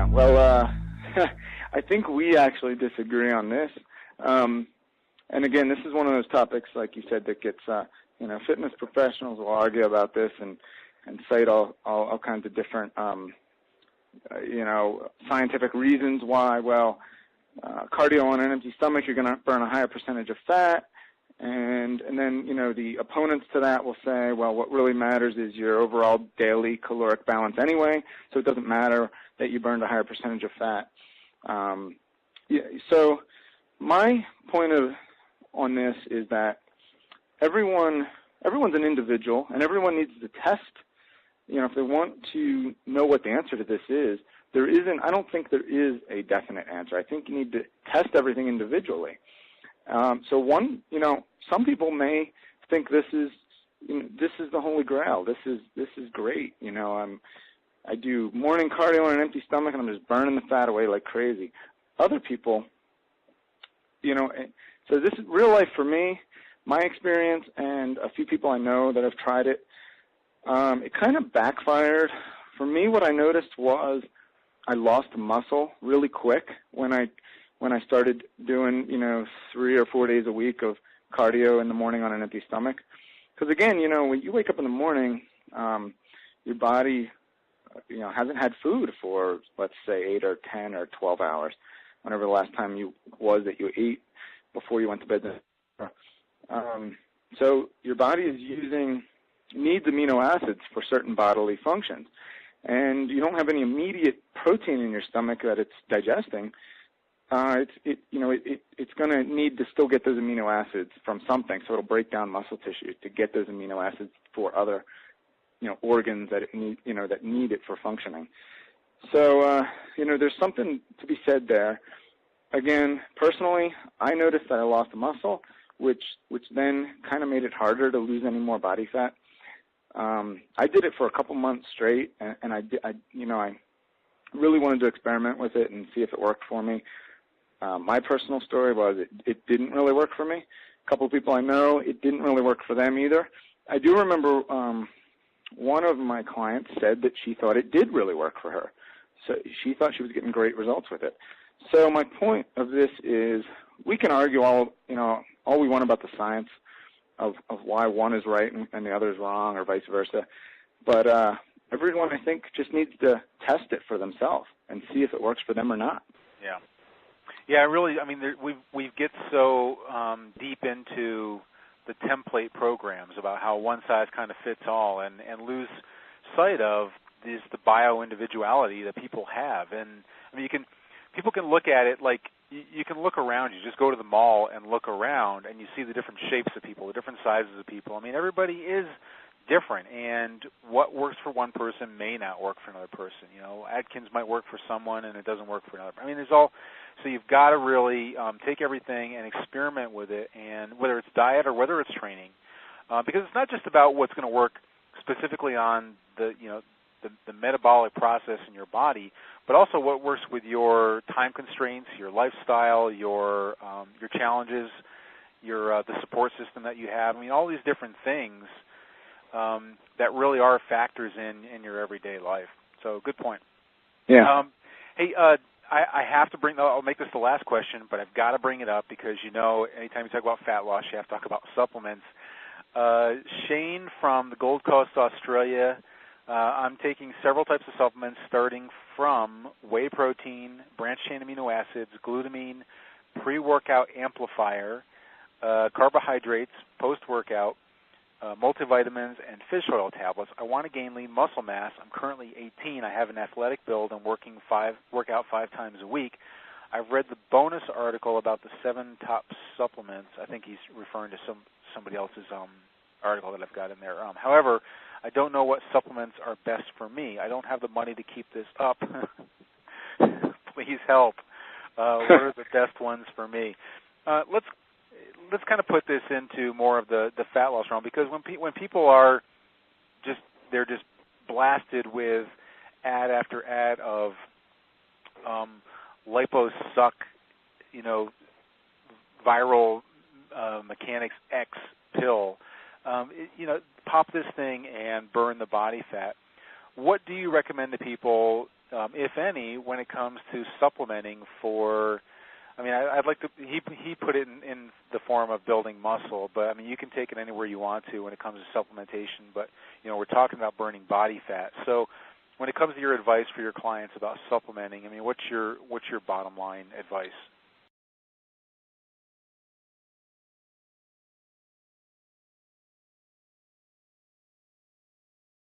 Yeah, well, I think we actually disagree on this. And again, this is one of those topics, like you said, that gets, fitness professionals will argue about this and cite all kinds of different, scientific reasons why. Well, cardio on an empty stomach, you're going to burn a higher percentage of fat. And then, the opponents to that will say, well, what really matters is your overall daily caloric balance anyway, so it doesn't matter that you burned a higher percentage of fat. So my point on this is that everyone's an individual, and everyone needs to test, if they want to know what the answer to this is. I don't think there is a definite answer. I think you need to test everything individually. Some people may think this is the holy grail. This is great. I do morning cardio on an empty stomach, and I'm just burning the fat away like crazy. Other people, so this is real life for me, my experience, and a few people I know that have tried it. It kind of backfired. For me, what I noticed was I lost muscle really quick when I started doing, 3 or 4 days a week of cardio in the morning on an empty stomach. Because again, when you wake up in the morning, your body, hasn't had food for, let's say, 8 or 10 or 12 hours, whenever the last time you ate before you went to bed. So your body needs amino acids for certain bodily functions. And you don't have any immediate protein in your stomach that it's digesting. It's going to need to still get those amino acids from something, so it'll break down muscle tissue to get those amino acids for other, organs that that need it for functioning. So, there's something to be said there. Again, personally, I noticed that I lost the muscle, which then kind of made it harder to lose any more body fat. I did it for a couple months straight, and I really wanted to experiment with it and see if it worked for me. My personal story was it didn't really work for me. A couple of people I know, it didn't really work for them either. I do remember one of my clients said that she thought it did really work for her. So she thought she was getting great results with it. So my point of this is we can argue all we want about the science of why one is right and the other is wrong, or vice versa. But everyone, I think, just needs to test it for themselves and see if it works for them or not. Yeah. Yeah, really, we get so deep into the template programs about how one size kind of fits all and lose sight of the bio-individuality that people have. And, people can look at it like you can look around you. Just go to the mall and look around, and you see the different shapes of people, the different sizes of people. Everybody is different, and what works for one person may not work for another person. Atkins might work for someone, and it doesn't work for another. So you've got to really take everything and experiment with it, and whether it's diet or whether it's training, because it's not just about what's going to work specifically on the metabolic process in your body, but also what works with your time constraints, your lifestyle, your challenges, the support system that you have. All these different things that really are factors in your everyday life. So good point. Yeah. I have to I'll make this the last question, but I've got to bring it up because, anytime you talk about fat loss, you have to talk about supplements. Shane from the Gold Coast, Australia, I'm taking several types of supplements starting from whey protein, branched-chain amino acids, glutamine, pre-workout amplifier, carbohydrates, post-workout, multivitamins, and fish oil tablets. I want to gain lean muscle mass. I'm currently 18. I have an athletic build and work out 5 times a week. I've read the bonus article about the 7 top supplements. I think he's referring to somebody else's article that I've got in there. However, I don't know what supplements are best for me. I don't have the money to keep this up. Please help. What are the best ones for me? Let's kind of put this into more of the fat loss realm, because when people are they're just blasted with ad after ad of liposuck, viral mechanics X pill, pop this thing and burn the body fat. What do you recommend to people if any, when it comes to supplementing for? I mean, I'd like to. He put it in the form of building muscle, but I mean, you can take it anywhere you want to when it comes to supplementation. But we're talking about burning body fat. So, when it comes to your advice for your clients about supplementing, I mean, what's your bottom line advice?